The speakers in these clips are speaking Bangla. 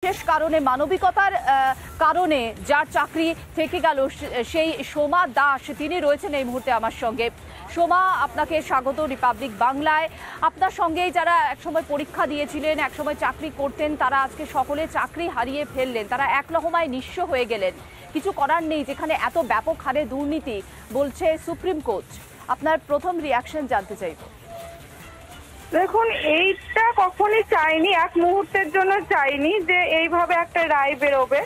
বিশেষ কারণে মানবিকতার কারণে যার চাকরি থেকে গেল সেই সোমা দাস তিনি রয়েছেন এই মুহূর্তে আমার সঙ্গে। সোমা, আপনাকে স্বাগত রিপাবলিক বাংলায়। আপনার সঙ্গেই যারা একসময় পরীক্ষা দিয়েছিলেন, একসময় চাকরি করতেন, তারা আজকে সকলে চাকরি হারিয়ে ফেললেন, তারা এক লহমায় নিঃস্ব হয়ে গেলেন। কিছু করার নেই যেখানে এত ব্যাপক হারে দুর্নীতি বলছে সুপ্রিম কোর্ট। আপনার প্রথম রিয়াকশন জানতে চাইব। দেখুন, এইটা কখনই চাইনি, এক মুহূর্তের জন্য চাইনি যে এইভাবে একটা রায় বেরোবে।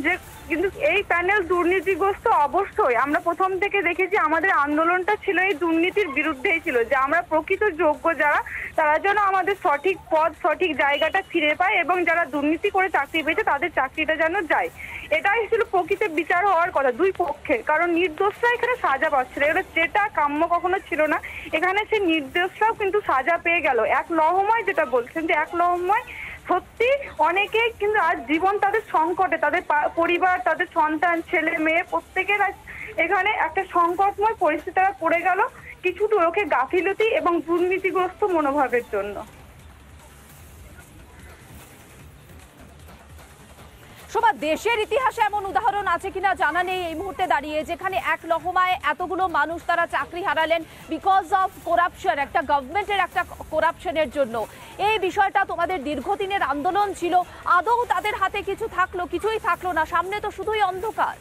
যে কিন্তু এই প্যানেল দুর্নীতিগ্রস্ত অবশ্যই। আমরা প্রথম থেকে দেখেছি আমাদের আন্দোলনটা ছিল এই দুর্নীতির বিরুদ্ধেই ছিল, যে আমরা প্রকৃত যোগ্য যারা তারা যেন আমাদের সঠিক পদ সঠিক জায়গাটা ফিরে পায় এবং যারা দুর্নীতি করে চাকরি পেয়েছে তাদের চাকরিটা যেন যায়। এটাই ছিল প্রকৃত বিচার হওয়ার কথা দুই পক্ষে, কারণ নির্দোষরা এখানে সাজা পাচ্ছিল, এটা যেটা কাম্য কখনো ছিল না। এখানে সেই নির্দোষরাও কিন্তু সাজা পেয়ে গেল এক লহমায়। যেটা বলছেন যে এক লহমায় সত্যি অনেকেই কিন্তু আজ জীবন তাদের সংকটে, তাদের পরিবার, তাদের সন্তান, ছেলে মেয়ে প্রত্যেকের এখানে একটা সংকটময় পরিস্থিতি পড়ে গেল কিছু লোকের গাফিলতি এবং দুর্নীতিগ্রস্ত মনোভাবের জন্য। শোভা, দেশের ইতিহাসে এমন উদাহরণ আছে কিনা জানা নেই এই মুহূর্তে দাঁড়িয়ে, যেখানে এক লহমায় এতগুলো মানুষ তারা চাকরি হারালেন বিকজ অফ করাপশন, একটা গভর্নমেন্টের একটা করাপশনের জন্য। এই বিষয়টা তোমাদের দীর্ঘদিনের আন্দোলন ছিল, আদৌ তাদের হাতে কিছু থাকলো? কিছুই থাকলো না, সামনে তো শুধুই অন্ধকার।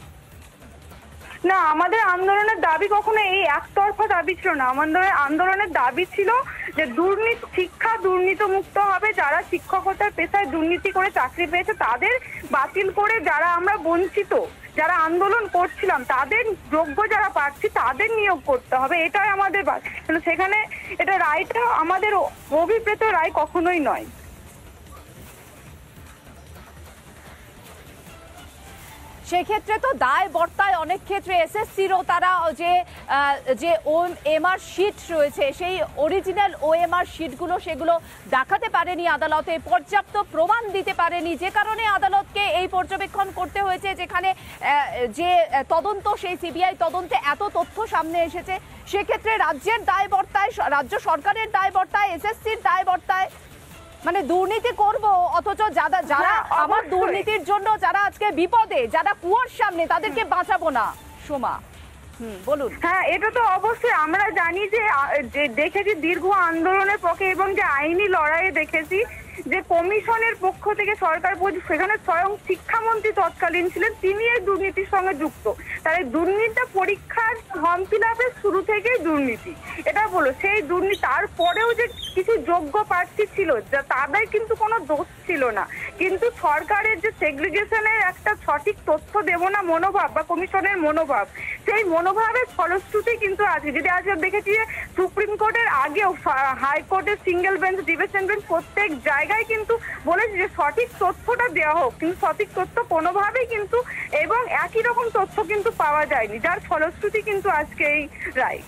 না, আমাদের আন্দোলনের দাবি কখনো এই একতরফা দাবি ছিল না। আমাদের আন্দোলনের দাবি ছিল যে শিক্ষা দুর্নীতি মুক্ত হবে, যারা শিক্ষকতার পেশায় দুর্নীতি করে চাকরি পেয়েছে তাদের বাতিল করে, যারা আমরা বঞ্চিত যারা আন্দোলন করছিলাম তাদের যোগ্য যারা পাচ্ছি তাদের নিয়োগ করতে হবে, এটাই আমাদের। সেখানে এটা রায়টা আমাদের অভিপ্রেত রায় কখনোই নয়। সেক্ষেত্রে তো দায় বর্তায় অনেক ক্ষেত্রে এসএসসিরও, তারা যে ওএমআর শিট রয়েছে সেই অরিজিনাল ওএমআর শিটগুলো সেগুলো দেখাতে পারেনি আদালতে, পর্যাপ্ত প্রমাণ দিতে পারেনি, যে কারণে আদালতকে এই পর্যবেক্ষণ করতে হয়েছে। যেখানে যে তদন্ত সেই সিবিআই তদন্তে এত তথ্য সামনে এসেছে, সেক্ষেত্রে রাজ্যের দায় বর্তায়, রাজ্য সরকারের দায় বর্তায়, এসএসসির দায় বর্তায়। মানে দুর্নীতি করব অথচ যারা আমার দুর্নীতির জন্য যারা আজকে বিপদে, যারা কুয়োর সামনে, তাদেরকে বাঁচাবো না। সোমা, বলুন। হ্যাঁ, এটা তো অবশ্যই আমরা জানি যে দেখেছি দীর্ঘ আন্দোলনের পক্ষে এবং যে আইনি লড়াইয়ে দেখেছি যে কমিশনের পক্ষ থেকে সরকার, সেখানে স্বয়ং শিক্ষামন্ত্রী তৎকালীন ছিলেন, তিনি এই দুর্নীতির সঙ্গে যুক্ত। তার এই দুর্নীতিটা পরীক্ষার ফর্ম ফিল আপের শুরু থেকেই দুর্নীতি, এটা বলো। সেই দুর্নীতি তারপরেও যে কিছু যোগ্য প্রার্থী ছিল তাদের কিন্তু কোনো দোষ ছিল না, কিন্তু সরকারের যে সেগ্রিগেশনের একটা সঠিক তথ্য দেব না মনোভাব বা কমিশনের মনোভাব, সেই মনোভাবের ফলশ্রুতি কিন্তু আছে। যদি আজকে দেখেছি যে সুপ্রিম কোর্টের আগেও হাইকোর্টের সিঙ্গেল বেঞ্চ, ডিভিশন বেঞ্চ প্রত্যেক জায়গায় কিন্তু বলেছে যে সঠিক তথ্যটা দেওয়া হোক, কিন্তু সঠিক তথ্য কোনোভাবেই কিন্তু এবং একই রকম তথ্য কিন্তু পাওয়া যায়নি, যার ফলশ্রুতি কিন্তু আজকে এই রায়।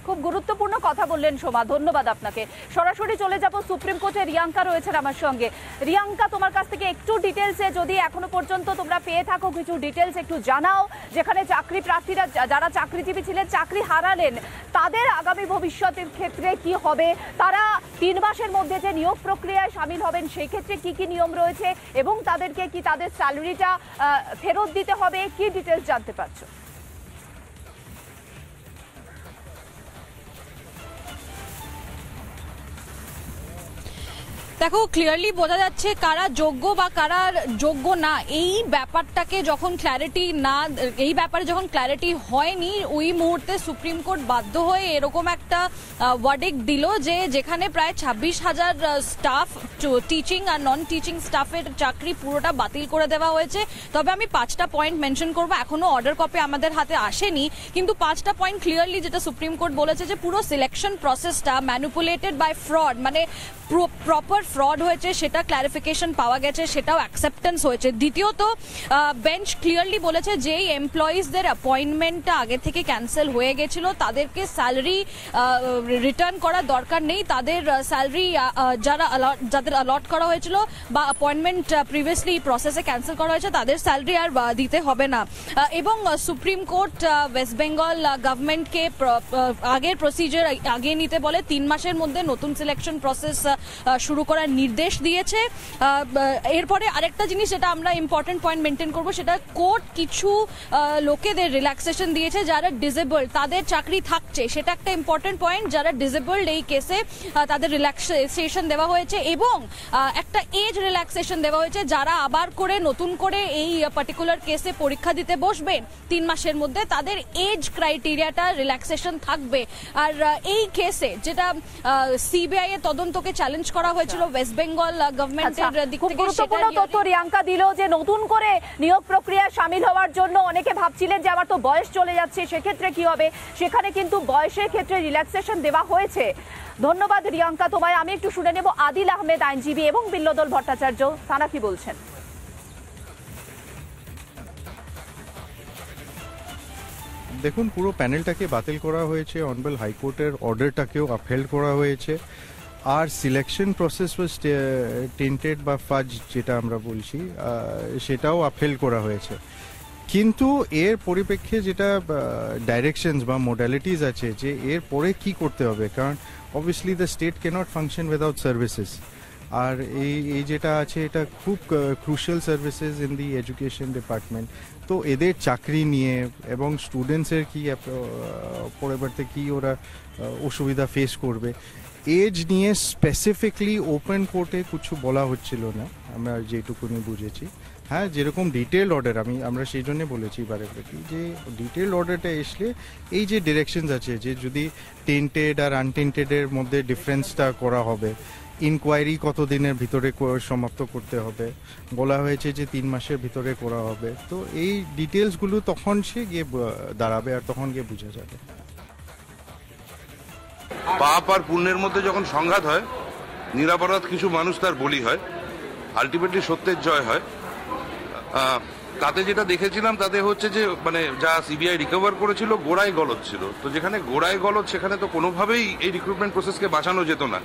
খুব গুরুত্বপূর্ণ কথা বললেন সোমা, ধন্যবাদ আপনাকে। সরাসরি চলে যাব সুপ্রিম কোর্টে, রিয়াঙ্কা রয়েছেন আমার সঙ্গে। রিয়াঙ্কা, তোমার কাছ থেকে একটু ডিটেলসে, যদি এখনো পর্যন্ত তোমরা পেয়ে থাকো কিছু ডিটেলস একটু জানাও। যেখানে চাকরি প্রার্থীরা যারা চাকরিজীবী ছিলেন, চাকরি হারালেন, তাদের আগামী ভবিষ্যতের ক্ষেত্রে কি হবে? তারা 3 মাসের মধ্যে যে নিয়োগ প্রক্রিয়ায় সামিল হবেন সেই ক্ষেত্রে কি কি নিয়ম রয়েছে এবং তাদেরকে কি তাদের স্যালারিটা ফেরত দিতে হবে, কি ডিটেলস জানতে পারছো? দেখো, ক্লিয়ারলি বোঝা যাচ্ছে কারা যোগ্য বা কারা যোগ্য না। এই ব্যাপারটাকে যখন এই ব্যাপারে যখন ক্ল্যারিটি হয়নি, ওই মুহূর্তে সুপ্রিম কোর্ট বাধ্য হয়ে এরকম একটা ওয়ার্ডিক্ট দিল যে যেখানে প্রায় 26,000 স্টাফ, টিচিং আর নন টিচিং স্টাফের চাকরি পুরোটা বাতিল করে দেওয়া হয়েছে। তবে আমি 5টা পয়েন্ট মেনশন করবো, এখনো অর্ডার কপি আমাদের হাতে আসেনি, কিন্তু 5টা পয়েন্ট ক্লিয়ারলি যেটা সুপ্রিম কোর্ট বলেছে যে পুরো সিলেকশন প্রসেসটা ম্যানিপুলেটেড বাই ফ্রড, মানে প্রপার ফ্রড হয়েছে সেটা ক্ল্যারিফিকেশন পাওয়া গেছে, সেটাও অ্যাকসেপ্টেন্স হয়েছে। দ্বিতীয়ত বেঞ্চ ক্লিয়ারলি বলেছে যেই এমপ্লয়িজদের অ্যাপয়েন্টমেন্টটা আগে থেকে ক্যান্সেল হয়ে গেছিল তাদেরকে স্যালারি রিটার্ন করার দরকার নেই, তাদের স্যালারি যাদের অলট করা হয়েছিল বা অ্যাপয়েন্টমেন্ট প্রিভিয়াসলি প্রসেসে ক্যান্সেল করা হয়েছে তাদের স্যালারি আর দিতে হবে না। এবং সুপ্রিম কোর্ট ওয়েস্ট বেঙ্গল গভর্নমেন্টকে আগের প্রসিজার আগে নিতে বলে 3 মাসের মধ্যে নতুন সিলেকশন প্রসেস শুরু করার নির্দেশ দিয়েছে। এরপরে আরেকটা জিনিস যেটা আমরা ইম্পর্টেন্ট পয়েন্ট মেনটেন করবো, সেটা কোর্ট কিছু লোকেদের রিল্যাক্সেশন দিয়েছে যারা ডিসেবলড, তাদের চাকরি থাকছে, সেটা একটা ইম্পর্টেন্ট পয়েন্ট। যারা ডিসেবলড এই কেসে তাদের রিল্যাক্সেশন দেওয়া হয়েছে এবং একটা এজ রিল্যাক্সেশন দেওয়া হয়েছে। যারা আবার করে নতুন করে এই পার্টিকুলার কেসে পরীক্ষা দিতে বসবেন 3 মাসের মধ্যে তাদের এজ ক্রাইটেরিয়াটা রিল্যাক্সেশন থাকবে। আর এই কেসে যেটা সিবিআই এর তদন্তকে চ্যালেঞ্জ করা হয়েছিল ওয়েস্ট বেঙ্গল গভর্নমেন্টের দিক থেকে, গুরুত্বপূর্ণ তথ্য রিয়াঙ্কা দিল যে নতুন করে নিয়োগ প্রক্রিয়ায় সামিল হওয়ার জন্য অনেকে ভাবছিলেন যে আমার তো বয়স চলে যাচ্ছে, সেক্ষেত্রে কি হবে, সেখানে কিন্তু বয়সের ক্ষেত্রে রিল্যাক্সেশন দেওয়া হয়েছে। ধন্যবাদ রিয়াঙ্কা তোমায়। আমি একটু শুনে নেব আদিল আহমেদ আইনজীবী এবং বিল্লদল ভট্টাচার্য, তারা কি বলছেন। দেখুন, পুরো প্যানেলটাকে বাতিল করা হয়েছে, অনারেবল হাইকোর্টের অর্ডারটাকেও আপহেল্ড করা হয়েছে, আর সিলেকশন প্রসেস ওয়াজ টেন্টেড বা ফাজ যেটা আমরা বলছি সেটাও আপহেল্ড করা হয়েছে। কিন্তু এর পরিপ্রেক্ষে যেটা ডাইরেকশনস বা মোডালিটিস আছে যে এর পরে কি করতে হবে, কারণ obviously the state cannot function without services. আর এই যেটা আছে এটা খুব crucial services in the education department. তো এদের চাকরি নিয়ে এবং স্টুডেন্টসের কি পরবর্তী কি ওরা অসুবিধা ফেস করবে, এজ নিয়ে স্পেসিফিকলি ওপেন কোর্টে কিছু বলা হচ্ছিল না, আমরা যেটুকুনি বুঝেছি। হ্যাঁ, যেরকম ডিটেলড অর্ডার আমরা সেই জন্য বলেছি বারে যে ডিটেলড অর্ডারটা এসলে এই যে ডিরেকশনস আছে যে যদি টেন্টেড আর আনটেন্টেডের মধ্যে ডিফারেন্সটা করা হবে, ইনকোয়ারি কত দিনের ভিতরে সমাপ্ত করতে হবে, বলা হয়েছে যে 3 মাসের ভিতরে করা হবে। তো এই ডিটেলসগুলো তখন সে গিয়ে দাঁড়াবে আর তখন গিয়ে বোঝা যাবে। পাপ আর পুণ্যের মধ্যে যখন সংঘাত হয়, নিরাপরাধ কিছু মানুষ তার বলি হয়, আলটিমেটলি সত্যের জয় হয়। তাতে যেটা দেখেছিলাম তাতে হচ্ছে যে মানে যা সিবিআই রিকভার করেছিল গোড়ায় গলদ ছিল। তো যেখানে গোড়ায় গলদ সেখানে তো কোনোভাবেই এই রিক্রুটমেন্ট প্রসেসকে বাঁচানো যেত না।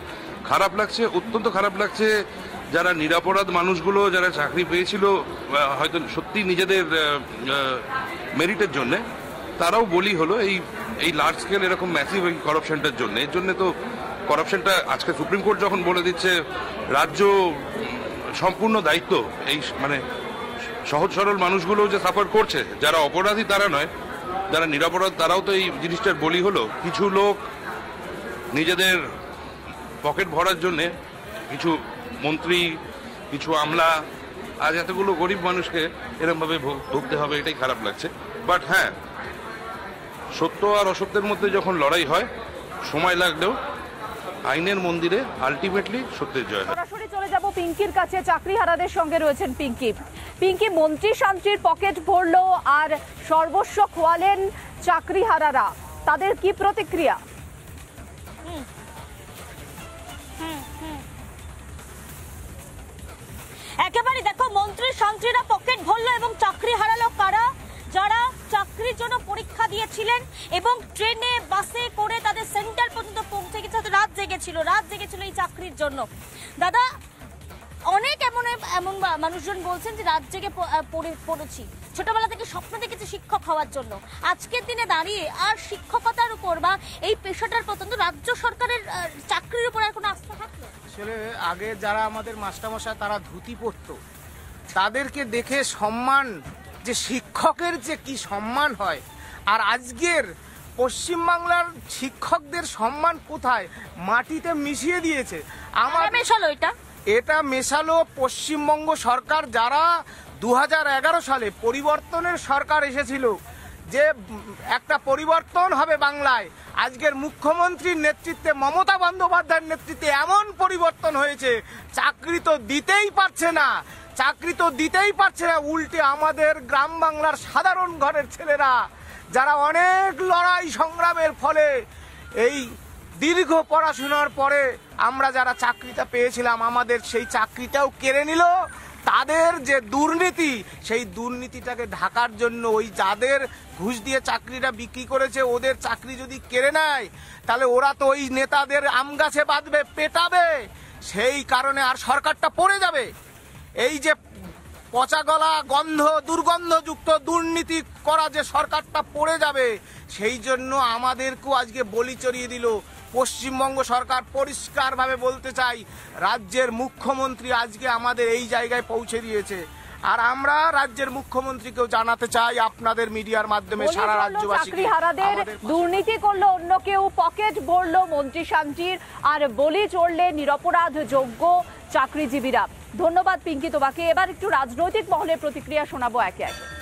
খারাপ লাগছে, অত্যন্ত খারাপ লাগছে। যারা নিরাপরাধ মানুষগুলো যারা চাকরি পেয়েছিল হয়তো সত্যি নিজেদের মেরিটের জন্যে, তারাও বলি হলো এই লার্জ স্কেল এরকম ম্যাসিভ এই করাপশনটার জন্য। এর জন্য তো করাপশনটা আজকে সুপ্রিম কোর্ট যখন বলে দিচ্ছে রাজ্য সম্পূর্ণ দায়িত্ব, এই মানে সহজ সরল মানুষগুলো যে সাফার করছে, যারা অপরাধী তারা নয়, যারা নিরাপরাধ তারাও তো এই জিনিসটার বলি হলো। কিছু লোক নিজেদের পকেট ভরার জন্যে, কিছু মন্ত্রী, কিছু আমলা, আজ এতগুলো গরিব মানুষকে এরকমভাবে ভুগতে হবে, এটাই খারাপ লাগছে। বাট হ্যাঁ, সত্য আর অসত্যের মধ্যে যখন লড়াই হয় সময় লাগলেও আইনের মন্দিরে আলটিমেটলি সত্যের জয় হয়। সরাসরি চলে যাব পিঙ্কির কাছে, চাকরিহারাদের সঙ্গে রয়েছেন পিঙ্কি। মন্ত্রী শান্তির পকেট ভরলো আর সর্বস্ব খোয়ালেন চাকরিহারারা, তাদের কি প্রতিক্রিয়া? একেবারে দেখো, মন্ত্রী শান্তিরা পকেট ভরলো এবং চাকরি হারালো কারা? যারা চাকরির জন্য পরীক্ষা দিয়েছিলেন এবং ট্রেনে বাসে করে তাদের সেন্টার পর্যন্ত পৌঁছে গেছে, রাত জেগেছিল এই চাকরির জন্য। দাদা, অনেক এমন মানুষজন বলছেন যে রাত জেগে পড়েছি, ছোটবেলা থেকে স্বপ্ন দেখেছি শিক্ষক হওয়ার জন্য। আজকের দিনে দাঁড়িয়ে আর শিক্ষকতার উপর বা এই পেশাটার পর্যন্ত রাজ্য সরকারের চাকরির উপর আর কোনো আস্থা থাকলো? আসলে আগে যারা আমাদের মাস্টারমশাই তারা ধুতি পরতো, তাদেরকে দেখে সম্মান, যে শিক্ষকের যে কি সম্মান হয়, আর আজকের পশ্চিমবাংলার শিক্ষকদের সম্মান কোথায়? মাটিতে মিশিয়ে দিয়েছে। আমার এটা মেশালো পশ্চিমবঙ্গ সরকার, যারা 2011 সালে পরিবর্তনের সরকার এসেছিল, যে একটা পরিবর্তন হবে বাংলায়। আজকের মুখ্যমন্ত্রীর নেতৃত্বে, মমতা বন্দ্যোপাধ্যায়ের নেতৃত্বে এমন পরিবর্তন হয়েছে, চাকরি তো দিতেই পারছে না, উল্টে আমাদের গ্রাম বাংলার সাধারণ ঘরের ছেলেরা, যারা অনেক লড়াই সংগ্রামের ফলে এই দীর্ঘ পড়াশোনার পরে আমরা যারা চাকরিটা পেয়েছিলাম আমাদের সেই চাকরিটাও কেড়ে নিল। তাদের যে দুর্নীতি, সেই দুর্নীতিটাকে ঢাকার জন্য ওই যাদের ঘুষ দিয়ে চাকরিটা বিক্রি করেছে ওদের চাকরি যদি কেড়ে নেয় তাহলে ওরা তো ওই নেতাদের আম গাছে বাঁধবে, পেটাবে। সেই কারণে আর সরকারটা পড়ে যাবে। এই যে পচা গলা গন্ধ দুর্গন্ধযুক্ত দুর্নীতি করা যে সরকারটা পড়ে যাবে, সেই জন্য আমাদেরকেও আজকে বলি চড়িয়ে দিল। পশ্চিমবঙ্গ সরকার পরিষ্কারভাবে বলতে চাই, রাজ্যের মুখ্যমন্ত্রী আজকে আমাদের এই জায়গায় পৌঁছে দিয়েছে। আর আমরা রাজ্যের মুখ্যমন্ত্রীকেও জানাতে চাই আপনাদের মিডিয়ার মাধ্যমে সারা রাজ্যবাসীকে, চাকরিহারাদের দুর্নীতি করলো অন্য কেউ, পকেট ভরলো মন্ত্রী শান্তির, আর বলি চড়লে নিরপরাধ যোগ্য চাকরিজীবীরা। ধন্যবাদ পিঙ্কি তোমাকে। এবার একটু রাজনৈতিক মহলের প্রতিক্রিয়া শোনাবো একে একে।